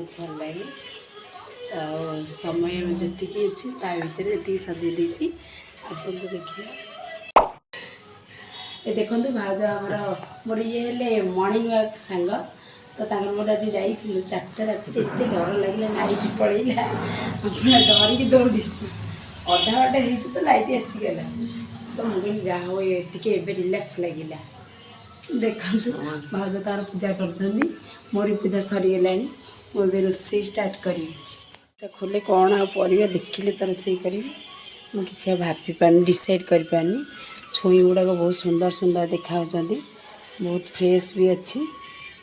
बहुत भल लगे। तो समय जी अच्छी भितर जी सजे देती आसतु देखिए। ये देखो भाज आमर मोर ये मर्णिंग वाक सांग तो मोर आज जाइलु 4टा रात एत डर लगे लाइट पड़ेगा पूरा डरिकी दौड़ी अधा बाटे हो तो लाइट आसीगला तो मुझे जहाँ हो टे रिलैक्स लगे। देखु भाज तार पूजा कर मोर पूजा सरीगला मुझे रोसे स्टार्ट करी खोले कौन आ परिया देखिले तो रोसे करी मुझे भाभी पानी डिसाइड कर पानी। छुई गुड़ाक बहुत सुंदर सुंदर देखा बहुत फ्रेश भी अच्छी।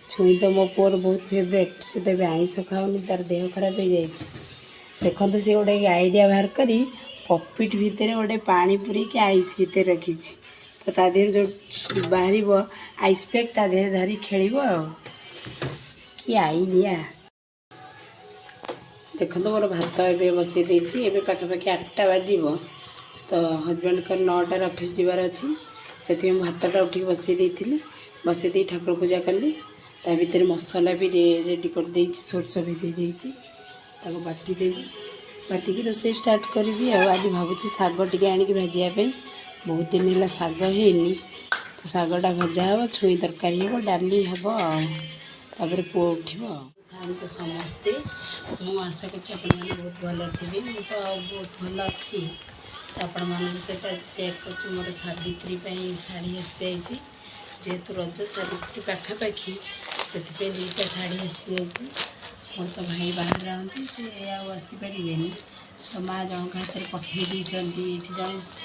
छुई तो मो पुअर बहुत फेवरेट से तो आईष खाऊनी तार देह खराब हो जाए। देखो से गोटे आइडिया बाहर करी पॉपिट भितर गोटे पानी पूरी कि आइस भितर रखी तो ता देह जो बाहर आइस पैक ता देह धरी खेल कि आइडिया। देखो मोर भात एवं बसई देती पाखापाखि 8टा बाजब तो हजबैंड का 9टार ऑफिस जीवार अच्छी से भातटा उठिक बसई देती बसई दे ठाकुर पूजा कली ता भर मसला भी रेडी कर देछि सोरस भी दे देछि बाटी देवी बाटिकी रोसे स्टार्ट करी। आज भावुँ शाग टे आणिक भाजापी बहुत दिन है शाग हैनी तो शागटा भजा हे छुई तरकारी हे डाली हे तापर पुओ उठ तो समस्ते मु आशा कर बहुत भल थी मुझे तो बहुत भल अच्छी आपण मान सहित आज सेयार कर मोर सावित्री शाढ़ी आसी जाइए जेहेतु रज सावित्री पाखापाखि से 2टा शाढ़ी आसी जाइए। मोर तो भाई बाहर रहती से आसपारे तो माँ जन हाथ में पठे जन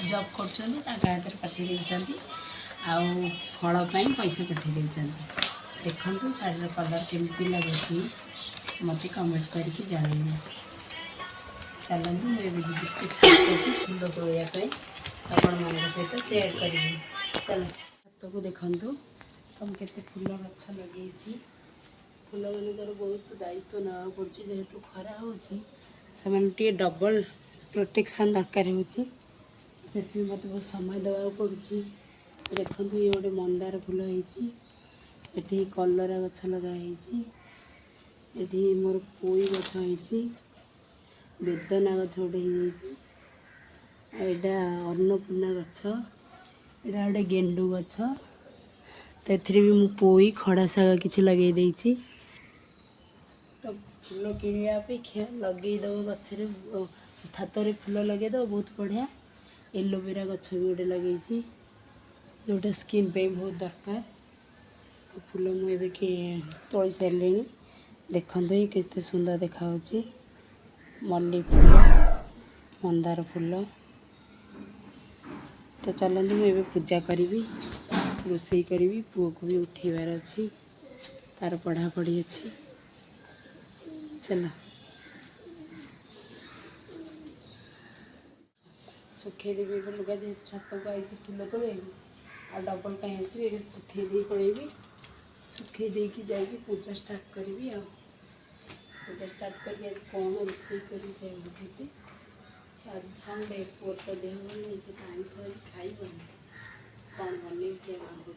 जब कर हाथ में पठे फलपाई पैसा पठे देखु शाढ़ीर कलर केमती लगे मत कमेंट करके जानवे। चलते मुझे जी फूल तोड़ापी आपण मान सहित सेयार करी। चल हाथ को देखु तुम केते फूल गछ लगे फूल मानकर बहुत दायित्व ना पड़े जेहेतु खरा होती डबल प्रोटेक्शन दरकार होती मत बहुत समय देवा पड़ी। देखो ये गोटे मंदार फूल होती कलरा गछ लगाई ये मोर पोई गछ होती बेदना गछ गोटे होटा अन्नपूर्णा गछ यहाँ गोटे गेंडू गछ तो भी मु पोई खड़ा शाग किसी लगे देती तो फूल किणवा अपेक्षा लगेदब गचर छातर फूल लगेदब बहुत बढ़िया। एलोवेरा गछ भी गोटे लगे जोटा स्किन पे बहुत दरकार तो फूल मुझे तोड़ सारे देखते ही कितने सुंदर देखा मल्ली फूल मंदार फूल। तो चलते मुझे पूजा करी रोसई करी पुओ को भी उठेबार अच्छी तार पढ़ापढ़ी अच्छी। चल सुखे देवी लुगा जेहतु छात को आई फूल तोड़े आ डबल कहीं आसबी सुखे दे पड़ेबी सुखे देकी जाकि पूजा स्टार्ट करी पूजा स्टार्ट करके आज कौन रोसई करी से भावी आज संडे पुअर तो देह भल नहीं से आईष आज खाई कौन बन से भावुँ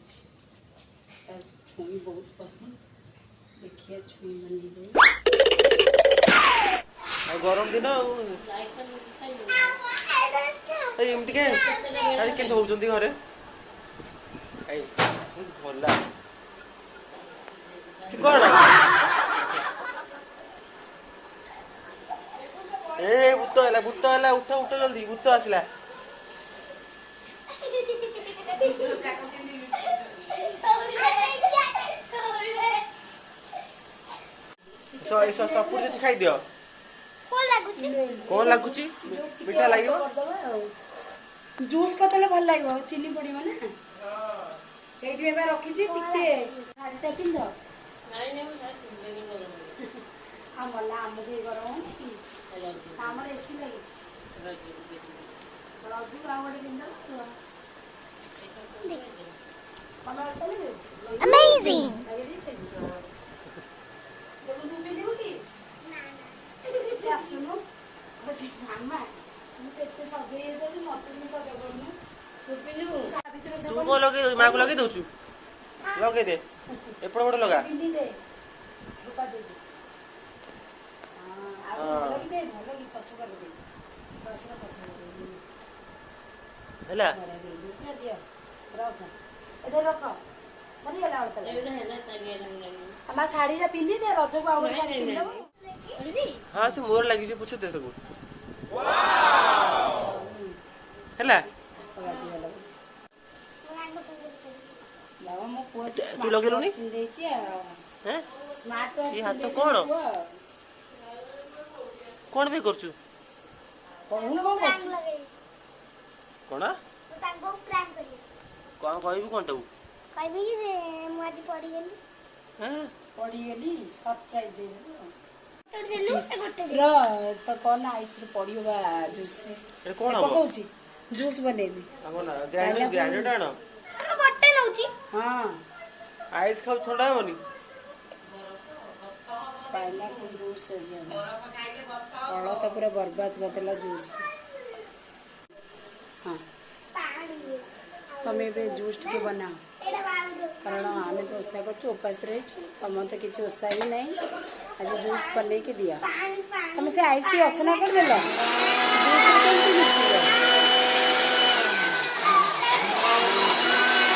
छुई बहुत पसंद देखिए छुई बनी गरम दिन एमती के होती घरे भला कौन ए भूत है उठ उठ जल्दी भूत आसला सपुर किसी खाई दियो कौन लगुच मीठा लगे जूस कतले भल लगे चीनी पड़ो ना से रखी शाढ़ीटा पिंध गला आम गरम आमर एसी लगे रजू गोटे आसुनु मामा मुझे सजे मत सजा तू को लगे माँ को लगे दउछु लगे दे एपड़ बड़ लगा ହେଲା ଶାଢୀ ଟା ପିନ୍ଧି ରଜକୁ ଆଉ ଗୋଟେ ଶାଢୀ ପିନ୍ଧିଦବ। ହଁ ସେ ମୋର ଲାଗିଛି ପୁଛ ଦେ ତାକୁ ହେଲା ତୁ ଲଗେଇଲୁନି ହାତ କଣ କଣ ପାଇଁ କରୁଛୁ କଣ କଣ କହିବୁ କଣ ତାକୁ ପଡିଗଲି ସରପ୍ରାଇଜ ତ କଣ ଆଇସ ପଡିବ ଜୁସ୍ କଣ ପକଉଛି ଜୁସ୍ ବନେଇବି ଗ୍ରାଇଣ୍ଡର ଟା ଆଣ ହଁ ଆଇସ୍ ଖାଉ ଥଣ୍ଡା ହବନି ପାଇନାପଲ ଜୁସ୍ ଫଳ ତ ପୁରା ବର୍ବାଦ କରିଦେଲା ଜୁସ୍ ହଁ ତମେ ଏବେ ଜୁସ୍ ଟିକେ ବନାଅ କାରଣ ଆମେ ତ ଓଷା କରୁଛୁ ଉପାସ ରହିଛୁ ତମର ତ କିଛି ଓଷା ହିଁ ନାହିଁ ଆଜି ଜୁସ୍ ବନେଇକି ଦିଅ ତମେ ସେ ଆଇସ୍ କି ଅସନା କରିଦେଲ ଜୁସ୍ କେମିତି ମିଶିବ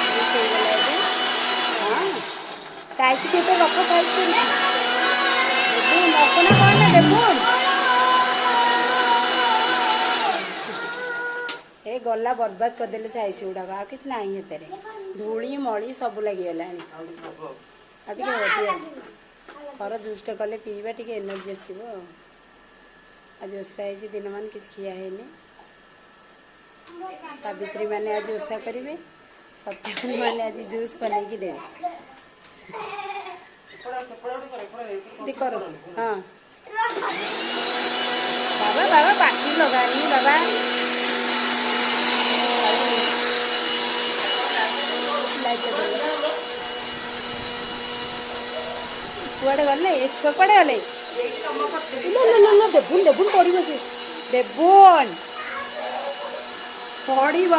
ଜୁସ୍ ହେଇଗଲା ଏବେ ହଁ ସେ ଆଇସ୍ କି ଏବେ ରଖ ସାଇଜ୍ କରିକି ଦେଖୁନ ଅସନା କଣ ନା ଦେଖୁନ ଏ ଗଲା ବର୍ବାଦ କରିଦେଲେ ସେ ଆଇସ୍ ଗୁଡାକ ଆଉ କିଛି ନାହିଁ ଏଥିରେ ଧୂଳି ମଳି ସବୁ ଲାଗିଗଲାଣି ଆଉ ଟିକେ ଅଧିକ ଖର ଜୁସ୍ଟା କଲେ ପିଇବା ଟିକେ ଏନର୍ଜି ଆସିବ ଆଉ ଆଜି ଓଷା ହେଇଛି ଦିନମାନ କିଛି ଖିଆ ହେଇନି ସାବିତ୍ରୀ ମାନେ ଆଜି ଓଷା କରିବେ ସତ୍ୟବାନ ମାନେ ଆଜି ଜୁସ୍ ବନେଇକି ଦେବେ କର ହଁ ବାବା ବାବା ପାଟି ଲଗାନି ବାବା କୁଆଡେ ଗଲେ ଏ ଛୁଆ କୁଆଡେ ଗଲେ ଦେବୁନ ଦେବୁନ ପଡିବ ସେ ଦେବୁନ ପଡିବ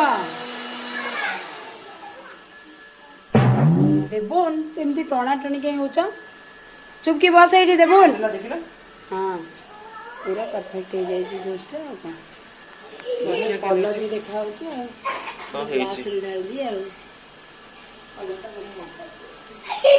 ଦେବୁନ ଏମିତି ଟଣାଟଣି କାହିଁ ହଉଛ ଚୁପକି ବସ ଏଇଠି ଦେବୁନ ହଁ ପୁରା ପରଫେକ୍ଟ ହେଇଯାଇଛି ଜୁସ୍ଟା ଆଉ କଣ ବଢିଆ କଲର ବି ଦେଖା ହଉଛି ଆଉ ଗ୍ଲାସରେ ଢାଳିଦିଏ ଆଉ କଲରଟା ବଢିଆ ଲାଗୁଛି